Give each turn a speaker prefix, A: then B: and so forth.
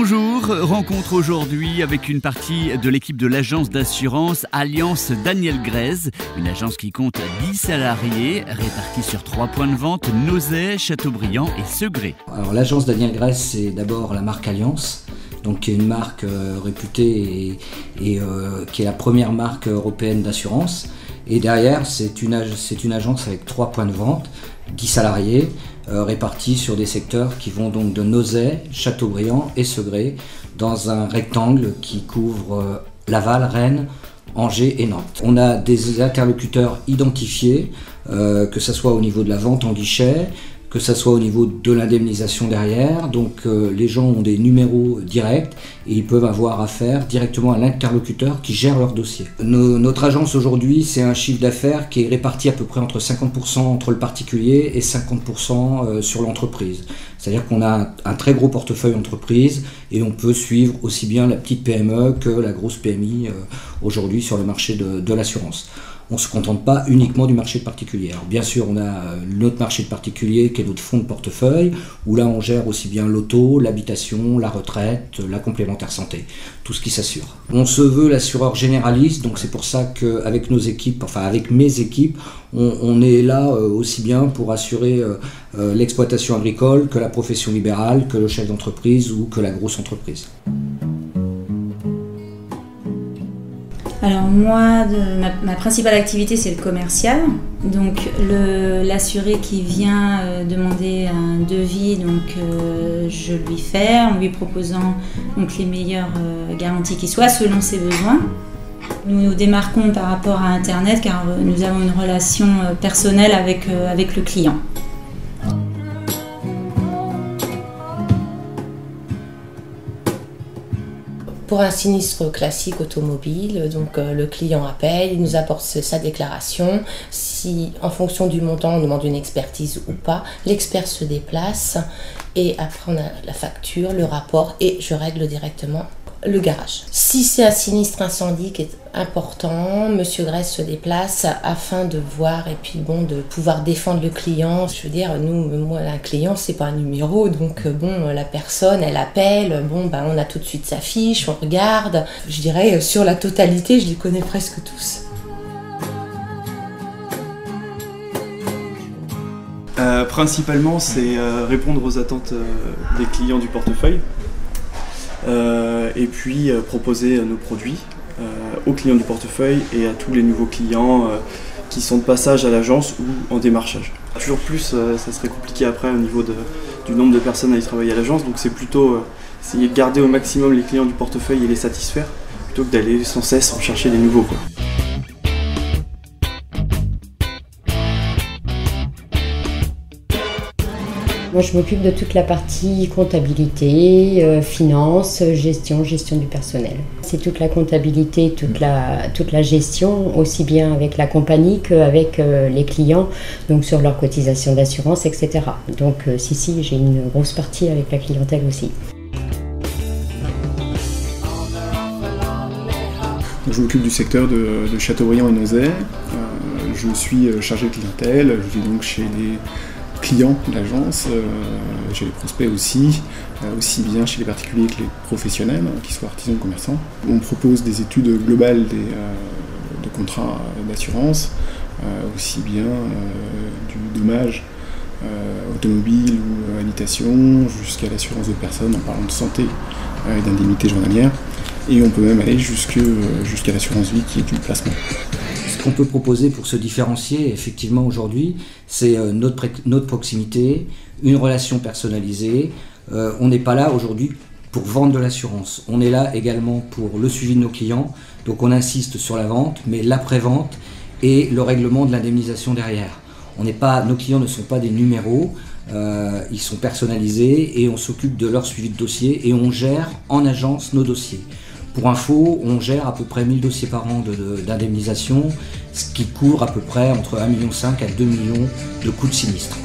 A: Bonjour, rencontre aujourd'hui avec une partie de l'équipe de l'agence d'assurance Alliance Daniel Grez, une agence qui compte 10 salariés répartis sur 3 points de vente, Nozay, Châteaubriand et Segré.
B: Alors l'agence Daniel Grez, c'est d'abord la marque Alliance, donc qui est une marque réputée et qui est la première marque européenne d'assurance. Et derrière, c'est une agence avec 3 points de vente, 10 salariés, répartis sur des secteurs qui vont donc de Nozay, Châteaubriand et Segré, dans un rectangle qui couvre Laval, Rennes, Angers et Nantes. On a des interlocuteurs identifiés, que ce soit au niveau de la vente en guichet, que ce soit au niveau de l'indemnisation derrière. Donc les gens ont des numéros directs et ils peuvent avoir affaire directement à l'interlocuteur qui gère leur dossier. Notre agence aujourd'hui, c'est un chiffre d'affaires qui est réparti à peu près entre 50% entre le particulier et 50% sur l'entreprise. C'est-à-dire qu'on a un très gros portefeuille entreprise et on peut suivre aussi bien la petite PME que la grosse PMI aujourd'hui sur le marché de l'assurance. On ne se contente pas uniquement du marché de particulier. Alors bien sûr, on a notre marché de particulier qui est notre fonds de portefeuille, où là on gère aussi bien l'auto, l'habitation, la retraite, la complémentaire santé, tout ce qui s'assure. On se veut l'assureur généraliste, donc c'est pour ça qu'avec nos équipes, enfin avec mes équipes, on est là aussi bien pour assurer l'exploitation agricole que la profession libérale, que le chef d'entreprise ou que la grosse entreprise.
C: Alors moi, ma principale activité, c'est le commercial. Donc l'assuré qui vient demander un devis, donc je lui fais en lui proposant donc les meilleures garanties qui soient selon ses besoins. Nous nous démarquons par rapport à Internet car nous avons une relation personnelle avec le client.
D: Pour un sinistre classique automobile, donc le client appelle, il nous apporte sa déclaration. Si, en fonction du montant, on demande une expertise ou pas, l'expert se déplace et après on a la facture, le rapport et je règle directement le garage. Si c'est un sinistre incendie qui est important, Monsieur Grez se déplace afin de voir et puis bon de pouvoir défendre le client. Je veux dire, moi un client c'est pas un numéro, donc la personne elle appelle, on a tout de suite sa fiche, on regarde. Je dirais sur la totalité, je les connais presque tous.
E: Principalement, c'est répondre aux attentes des clients du portefeuille. Et puis proposer nos produits aux clients du portefeuille et à tous les nouveaux clients qui sont de passage à l'agence ou en démarchage. Toujours plus, ça serait compliqué après au niveau du nombre de personnes à y travailler à l'agence, donc c'est plutôt essayer de garder au maximum les clients du portefeuille et les satisfaire, plutôt que d'aller sans cesse en chercher des nouveaux, quoi.
F: Moi, je m'occupe de toute la partie comptabilité, finance, gestion du personnel. C'est toute la comptabilité, toute la gestion, aussi bien avec la compagnie qu'avec les clients, donc sur leur cotisation d'assurance, etc. Donc si, j'ai une grosse partie avec la clientèle aussi.
G: Je m'occupe du secteur de Châteaubriand et Nozay. Je suis chargé de clientèle, je vais donc chez les clients de l'agence, chez les prospects aussi bien chez les particuliers que les professionnels, qu'ils soient artisans ou commerçants. On propose des études globales de contrats d'assurance, aussi bien du dommage automobile ou habitation, jusqu'à l'assurance de personnes en parlant de santé et d'indemnité journalière. Et on peut même aller jusqu'à l'assurance vie qui est du placement.
B: Ce qu'on peut proposer pour se différencier effectivement aujourd'hui, c'est notre proximité, une relation personnalisée. On n'est pas là aujourd'hui pour vendre de l'assurance. On est là également pour le suivi de nos clients. Donc on insiste sur la vente, mais l'après-vente et le règlement de l'indemnisation derrière. Nos clients ne sont pas des numéros, ils sont personnalisés et on s'occupe de leur suivi de dossier et on gère en agence nos dossiers. Pour info, on gère à peu près 1000 dossiers par an d'indemnisation, ce qui couvre à peu près entre 1,5 million à 2 millions de coûts de sinistre.